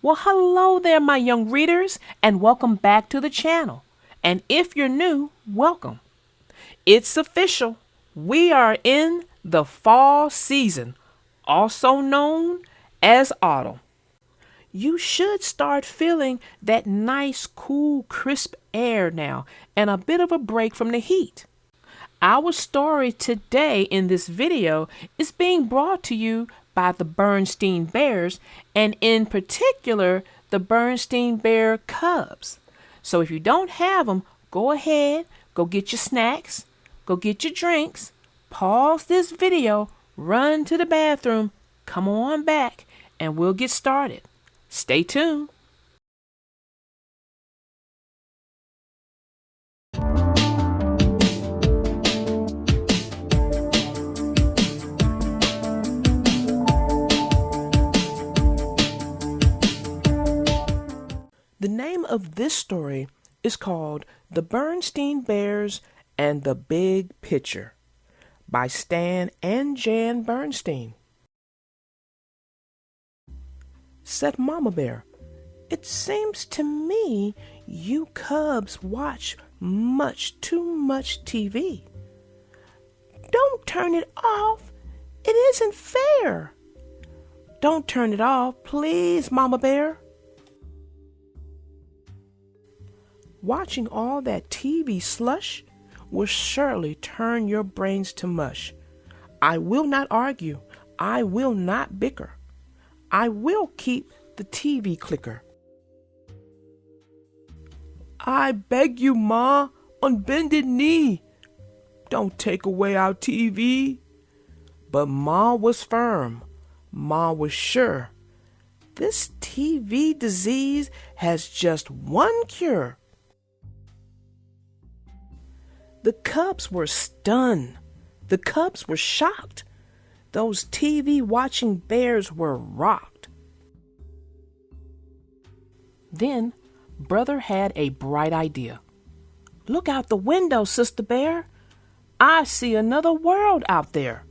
Well, hello there, my young readers, and welcome back to the channel. And if you're new, welcome. It's official. We are in the fall season, also known as autumn. You should start feeling that nice, cool, crisp air now and a bit of a break from the heat. Our story today in this video is being brought to you by the Berenstain Bears, and in particular, the Berenstain Bear Cubs. So if you don't have them, go ahead, go get your snacks, go get your drinks, pause this video, run to the bathroom, come on back, and we'll get started. Stay tuned. The name of this story is called The Berenstain Bears and the Big Picture by Stan and Jan Berenstain. Said Mama Bear, "It seems to me you cubs watch much too much TV. Don't turn it off. It isn't fair." "Don't turn it off, please, Mama Bear." "Watching all that TV slush will surely turn your brains to mush. I will not argue. I will not bicker. I will keep the TV clicker." "I beg you, Ma, on bended knee, don't take away our TV." But Ma was firm. Ma was sure. This TV disease has just one cure. The cubs were stunned. The cubs were shocked. Those TV-watching bears were rocked. Then Brother had a bright idea. "Look out the window, Sister Bear. I see another world out there."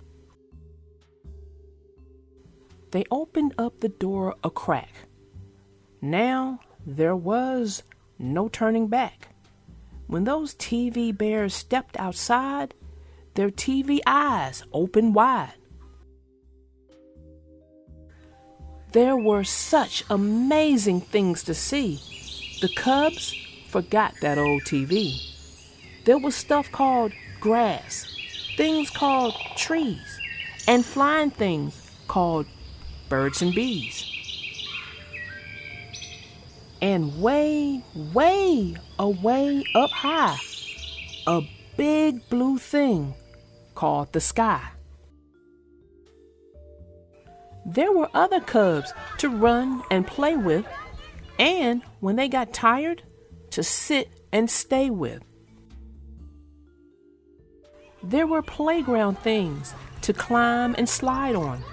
They opened up the door a crack. Now there was no turning back. When those TV bears stepped outside, their TV eyes opened wide. There were such amazing things to see. The cubs forgot that old TV. There was stuff called grass, things called trees, and flying things called birds and bees. And way, way away up high, a big blue thing called the sky. There were other cubs to run and play with, and when they got tired, to sit and stay with. There were playground things to climb and slide on,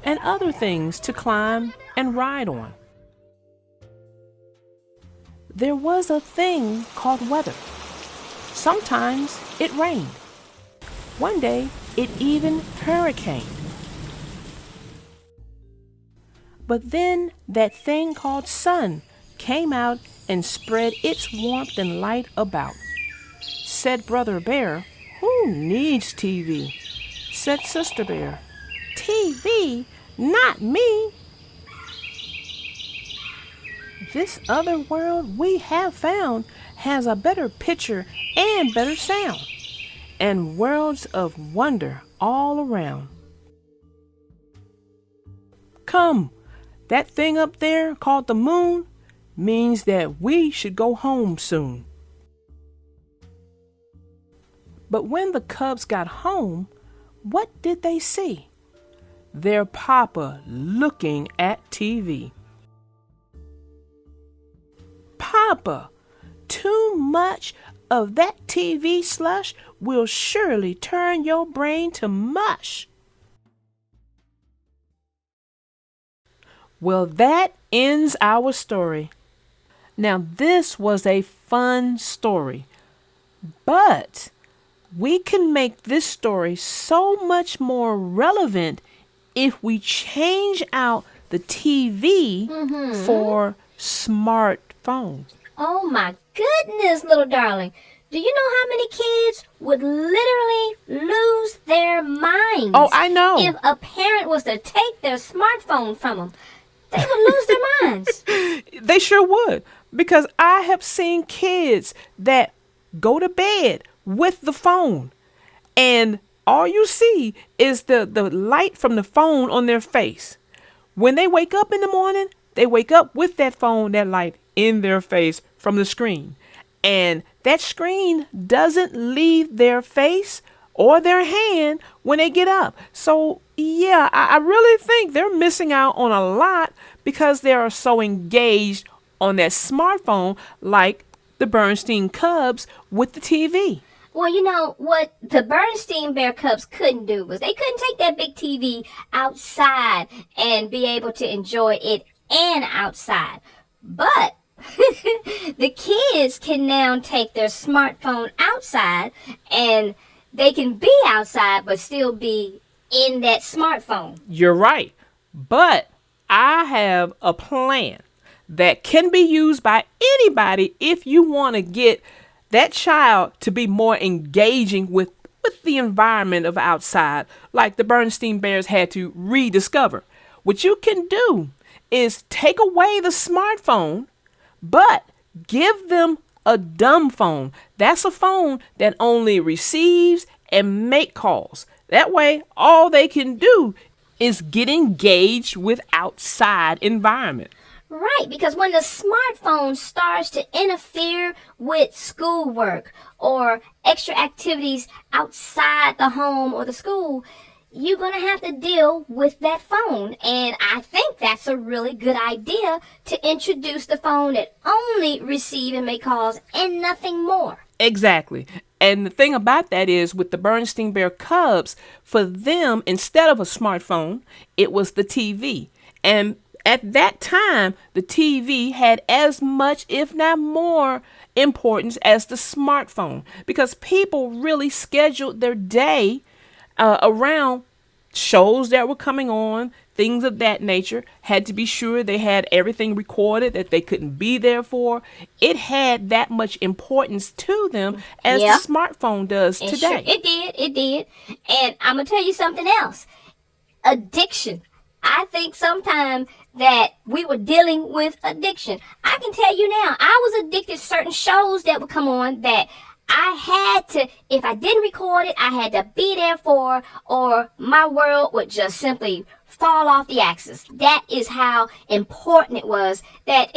and other things to climb and ride on. There was a thing called weather. Sometimes it rained. One day it even hurricaned. But then that thing called sun came out and spread its warmth and light about. Said Brother Bear, "Who needs TV?" Said Sister Bear, "TV? Not me." This other world we have found has a better picture and better sound, and worlds of wonder all around. Come, that thing up there called the moon means that we should go home soon. But when the cubs got home, what did they see? Their papa looking at TV. "Papa, too much of that TV slush will surely turn your brain to mush." Well, that ends our story. Now, this was a fun story, but we can make this story so much more relevant if we change out the TV for smartphones. Oh my goodness, little darling. Do you know how many kids would literally lose their minds? Oh, I know. If a parent was to take their smartphone from them, they would lose their minds. They sure would. Because I have seen kids that go to bed with the phone, and all you see is the light from the phone on their face. When they wake up in the morning, they wake up with that phone, that light in their face from the screen. And that screen doesn't leave their face or their hand when they get up. So, yeah, I really think they're missing out on a lot because they are so engaged on that smartphone, like the Berenstain Cubs with the TV. Well, you know what the Berenstain Bear Cubs couldn't do was they couldn't take that big TV outside and be able to enjoy it and outside. But the kids can now take their smartphone outside and they can be outside but still be in that smartphone. You're right. But I have a plan that can be used by anybody if you want to get that child to be more engaging with the environment of outside, like the Berenstain Bears had to rediscover. What you can do is take away the smartphone, but give them a dumb phone. That's a phone that only receives and make calls. That way, all they can do is get engaged with outside environment. Right, because when the smartphone starts to interfere with schoolwork or extra activities outside the home or the school, you're going to have to deal with that phone. And I think that's a really good idea to introduce the phone that only receive and make calls and nothing more. Exactly. And the thing about that is with the Berenstain Bear Cubs, for them, instead of a smartphone, it was the TV. And at that time, the TV had as much, if not more, importance as the smartphone because people really scheduled their day around shows that were coming on, things of that nature. Had to be sure they had everything recorded that they couldn't be there for. It had that much importance to them as the smartphone does today. Sure, it did. And I'm going to tell you something else. Addiction. I think sometimes that we were dealing with addiction. I can tell you now, I was addicted to certain shows that would come on that I had to, if I didn't record it, I had to be there for, or my world would just simply fall off the axis. That is how important it was that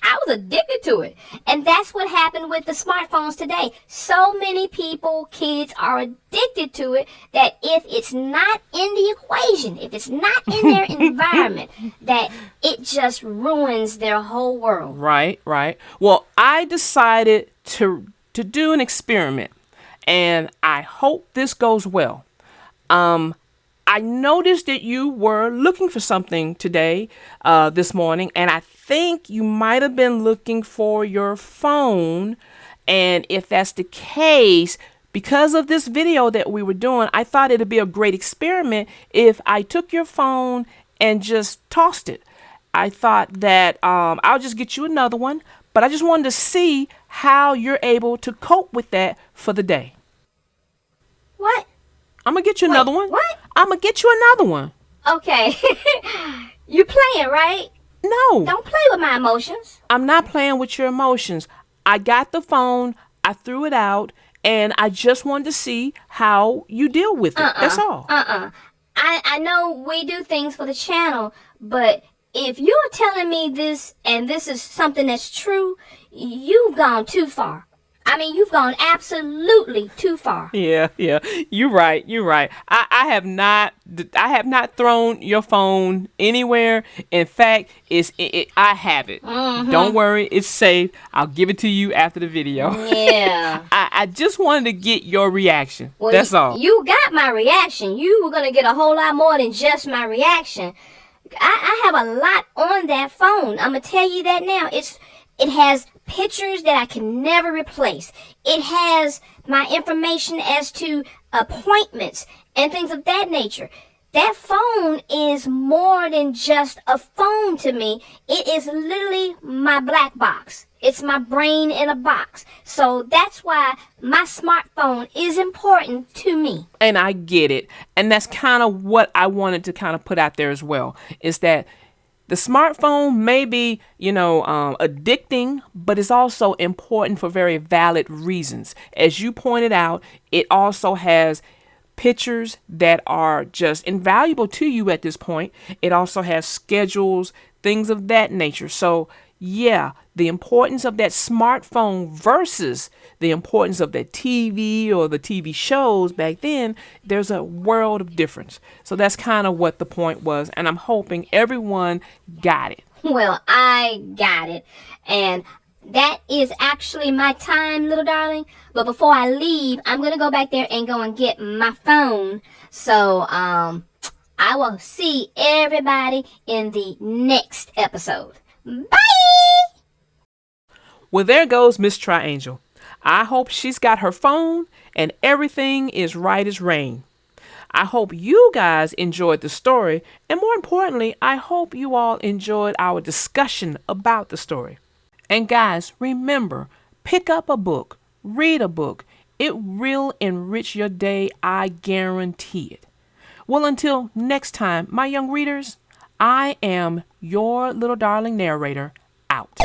I was addicted to it. And that's what happened with the smartphones today. So many people, kids, are addicted to it that if it's not in the equation, if it's not in their environment, that it just ruins their whole world. Right. Well, I decided to do an experiment, and I hope this goes well. I noticed that you were looking for something today, this morning, and I think you might have been looking for your phone. And if that's the case, because of this video that we were doing, I thought it'd be a great experiment if I took your phone and just tossed it. I thought that I'll just get you another one, but I just wanted to see how you're able to cope with that for the day. What? I'm going to get you another one. What? I'm going to get you another one. Okay. You're playing, right? No. Don't play with my emotions. I'm not playing with your emotions. I got the phone, I threw it out, and I just wanted to see how you deal with it. That's all. I know we do things for the channel, but if you're telling me this and this is something that's true, you've gone too far. I mean, you've gone absolutely too far. Yeah. You're right. I have not thrown your phone anywhere. In fact, I have it. Don't worry, it's safe. I'll give it to you after the video. Yeah. I just wanted to get your reaction. Well, that's all. You got my reaction. You were going to get a whole lot more than just my reaction. I have a lot on that phone. I'm going to tell you that now. It has pictures that I can never replace. It has my information as to appointments and things of that nature. that phone is more than just a phone to me. It is literally my black box. It's my brain in a box. So that's why my smartphone is important to me. And I get it. And that's kind of what I wanted to kind of put out there as well, is that the smartphone may be, addicting, but it's also important for very valid reasons. As you pointed out, it also has pictures that are just invaluable to you at this point. It also has schedules, things of that nature. So yeah, the importance of that smartphone versus the importance of that TV or the TV shows back then, there's a world of difference. So that's kind of what the point was. And I'm hoping everyone got it. Well, I got it. And that is actually my time, little darling. But before I leave, I'm going to go back there and go and get my phone. So, I will see everybody in the next episode. Bye! Well, there goes Miss Triangel. I hope she's got her phone and everything is right as rain. I hope you guys enjoyed the story, and more importantly, I hope you all enjoyed our discussion about the story. And guys, remember, pick up a book, read a book. It will enrich your day, I guarantee it. Well, until next time, my young readers, I am your little darling narrator, out.